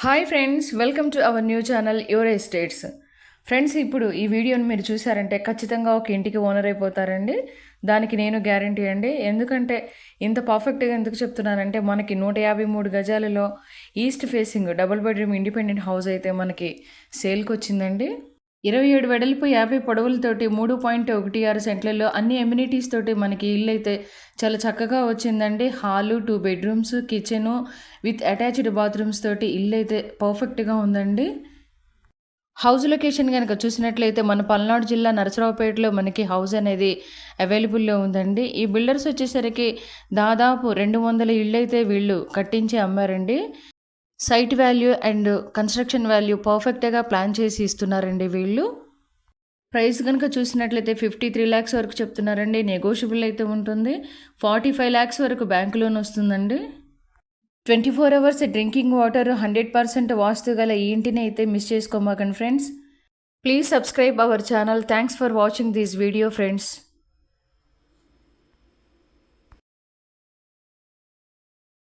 Hi friends, welcome to our new channel your estates. Friends, ఇప్పుడు ఈ వీడియోని మీరు చూసారంటే ఖచ్చితంగా ఒక ఇంటికి ఓనర్ అయిపోతారండి. దానికి నేను గ్యారంటీ అండి. ఎందుకంటే ఇంత పర్ఫెక్ట్గా ఎందుకు చెప్తున్నానంటే మనకి 153 గజాలలో east facing double bedroom independent house అయితే మనకి సేల్కి వచ్చిందండి. 27 వెడల్పు 50 పొడవులతోటి 3.16 సెంట్లలో అన్ని ఎమ్యూనిటీస్ తోటి మనకి ఇల్లు అయితే చాలా చక్కగా వచ్చిందండి. Hall, 2 bedrooms, kitchen with attached bathrooms తోటి ఇల్లు అయితే పర్ఫెక్ట్గా ఉందండి. హౌస్ లొకేషన్ కనుక చూసినట్లయితే మన పల్నాడు జిల్లా నరసరావుపేటలో మనకి హౌస్ అనేది అవైలబుల్లో ఉందండి. ఈ బిల్డర్స్ వచ్చేసరికి దాదాపు 200 ఇళ్ళు అయితే వీళ్ళు కట్టించి అమ్మారండి. Site value and construction value పర్ఫెక్ట్గా ప్లాన్ చేసి ఇస్తున్నారండి వీళ్ళు. ప్రైస్ కనుక చూసినట్లయితే 53 ల్యాక్స్ వరకు చెప్తున్నారండి. నెగోషియబుల్ అయితే ఉంటుంది. 45 ల్యాక్స్ వరకు బ్యాంక్ లోన్ వస్తుందండి. 24 అవర్స్ డ్రింకింగ్ వాటర్, 100% వాస్తు గల ఈ ఇంటిని అయితే మిస్ చేసుకోమాకండి friends. Please subscribe our channel. Thanks for watching this video friends.